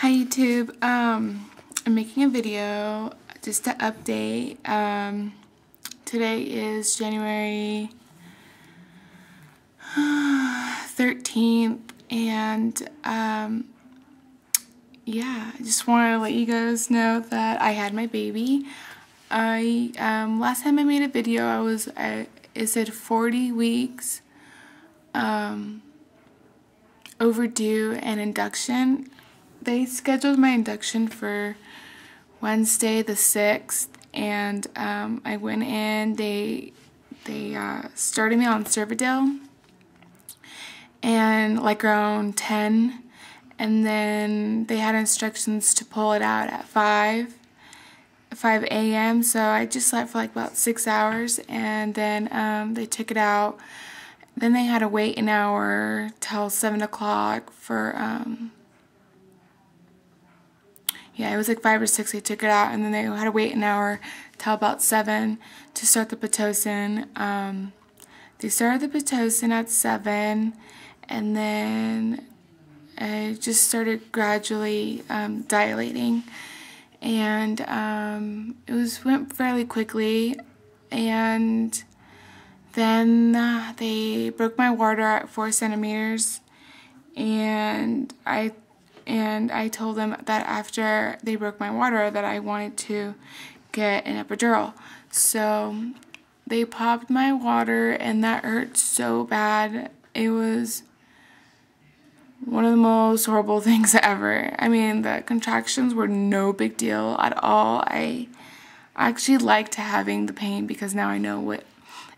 Hi YouTube. I'm making a video just to update. Today is January 13th, and yeah, I just want to let you guys know that I had my baby. Last time I made a video, it said 40 weeks overdue and induction. They scheduled my induction for Wednesday the 6th, and I went in. They started me on Cervidil and like around 10, and then they had instructions to pull it out at 5 a.m. So I just slept for like about 6 hours, and then they took it out. Then they had to wait an hour till 7 o'clock for yeah, it was like 5 or 6 they took it out, and then they had to wait an hour till about 7 to start the Pitocin. They started the Pitocin at 7, and then it just started gradually dilating, and went fairly quickly, and then they broke my water at 4 centimeters, and I told them that after they broke my water that I wanted to get an epidural. So they popped my water, and that hurt so bad. It was one of the most horrible things ever. I mean, the contractions were no big deal at all. I actually liked having the pain because now I know what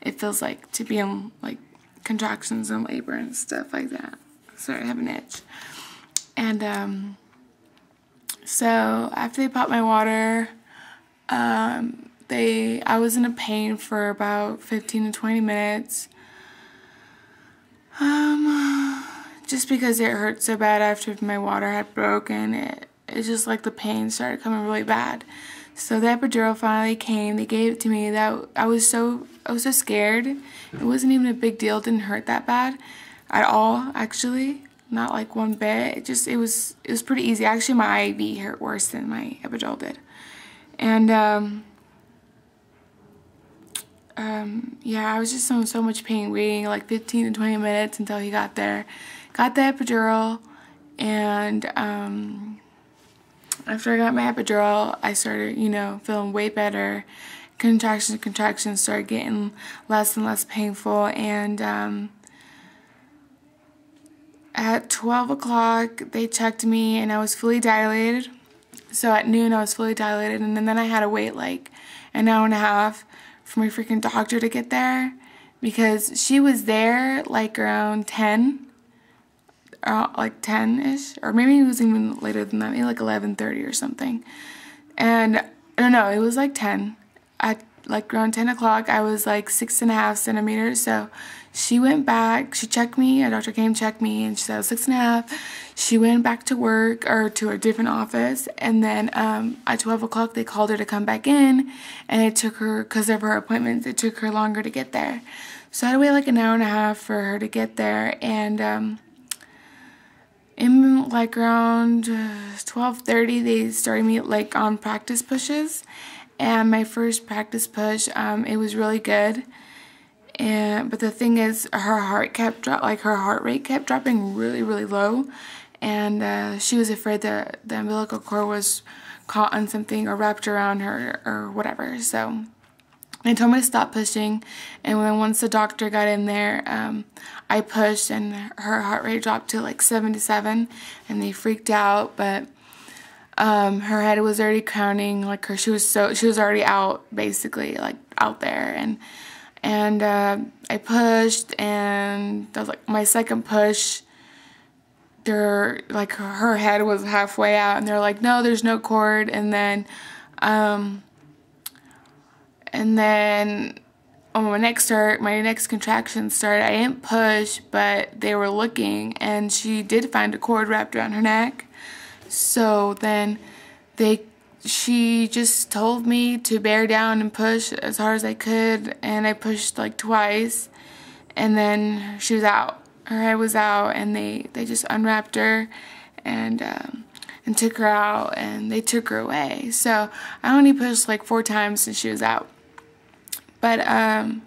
it feels like to be in like contractions and labor and stuff like that. Sorry, I have an itch. And so after they popped my water, I was in a pain for about 15 to 20 minutes. Just because it hurt so bad after my water had broken, it's just like the pain started coming really bad. So the epidural finally came. They gave it to me. I was so scared. It wasn't even a big deal. It didn't hurt that bad at all, actually. Not like one bit. It was pretty easy. Actually, my IV hurt worse than my epidural did. And yeah, I was just in so much pain waiting like 15 to 20 minutes until he got there. Got the epidural, and after I got my epidural, I started, feeling way better. Contractions started getting less and less painful, and at 12 o'clock, they checked me, and I was fully dilated. So at noon, I was fully dilated, and then I had to wait like an hour and a half for my freaking doctor to get there, because she was there like around 10, like 10-ish, or maybe it was even later than that, maybe like 11:30 or something. And I don't know, it was like 10. At like around 10 o'clock, I was like 6.5 centimeters. So she went back, she checked me, a doctor came, checked me, and she said I was 6.5. She went back to work, or to a different office, and then at 12 o'clock, they called her to come back in, and it took her, because of her appointments, it took her longer to get there. So I had to wait like an hour and a half for her to get there, and in like around 12:30, they started me like on practice pushes, and my first practice push, it was really good. But the thing is, her heart rate kept dropping really, really low, and she was afraid that the umbilical cord was caught on something or wrapped around her or whatever. So they told me to stop pushing, and once the doctor got in there, I pushed, and her heart rate dropped to like 77, and they freaked out. But her head was already crowning, like she was already out, basically, like out there, and I pushed, and that was like my second push. Her head was halfway out, and they're like, no, there's no cord. And then my next contraction started. I didn't push, but they were looking, and she did find a cord wrapped around her neck. So then she just told me to bear down and push as hard as I could, and I pushed like twice, and then she was out. Her head was out, and they just unwrapped her, and and took her out, and they took her away. So I only pushed like 4 times since she was out. But I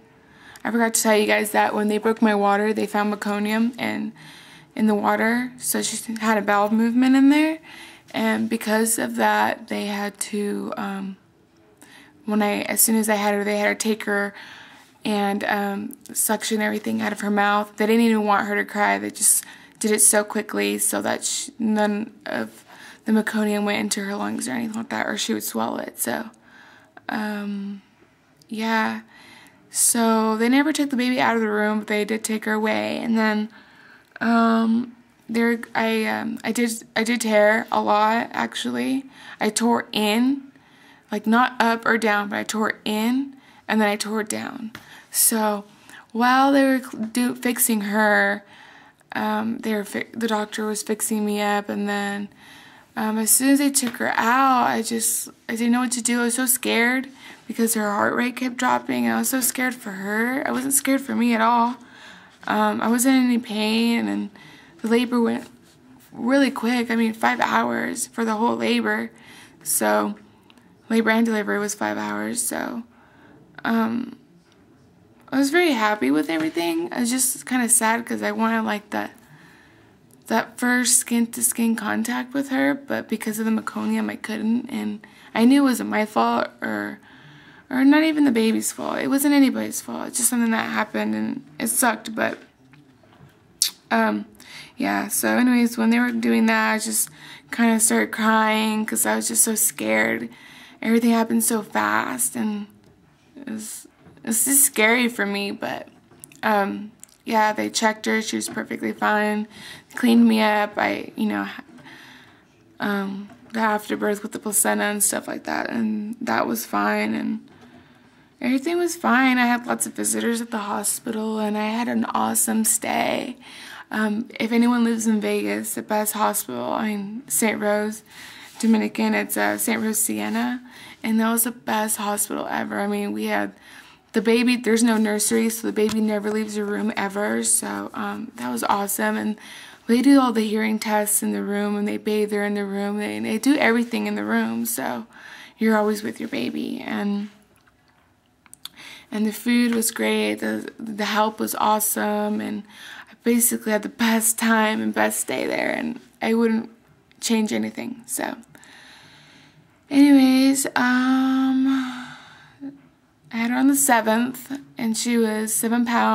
forgot to tell you guys that when they broke my water, they found meconium in the water, so she had a bowel movement in there, and because of that, they had to as soon as I had her, they had to take her and suction everything out of her mouth. They didn't even want her to cry. They just did it so quickly so that none of the meconium went into her lungs or anything like that, or she would swallow it. So yeah, so they never took the baby out of the room, but they did take her away. And then I did tear a lot, actually. I tore in, like not up or down, but I tore in and then I tore down. So while they were fixing her, the doctor was fixing me up, and then as soon as they took her out, I didn't know what to do. I was so scared because her heart rate kept dropping. I was so scared for her. I wasn't scared for me at all. I wasn't in any pain, and the labor went really quick. I mean, 5 hours for the whole labor. So labor and delivery was 5 hours. So I was very happy with everything. I was just kind of sad because I wanted like that first skin-to-skin contact with her, but because of the meconium, I couldn't, and I knew it wasn't my fault or not even the baby's fault. It wasn't anybody's fault. It's just something that happened, and it sucked, but yeah. So anyways, when they were doing that, I just kind of started crying because I was just so scared. Everything happened so fast, and it's just scary for me, but yeah, they checked her. She was perfectly fine. Cleaned me up. The afterbirth with the placenta and stuff like that, and that was fine, and everything was fine. I had lots of visitors at the hospital, and I had an awesome stay. If anyone lives in Vegas, the best hospital, St. Rose Dominican, it's St. Rose Sienna, and that was the best hospital ever. We had the baby, there's no nursery, so the baby never leaves your room ever, so that was awesome. And they do all the hearing tests in the room, and they bathe her in the room, they do everything in the room, so you're always with your baby. And the food was great, the help was awesome, and I basically had the best time and best day there, and I wouldn't change anything. So anyways, I had her on the 7th, and she was 7 pounds.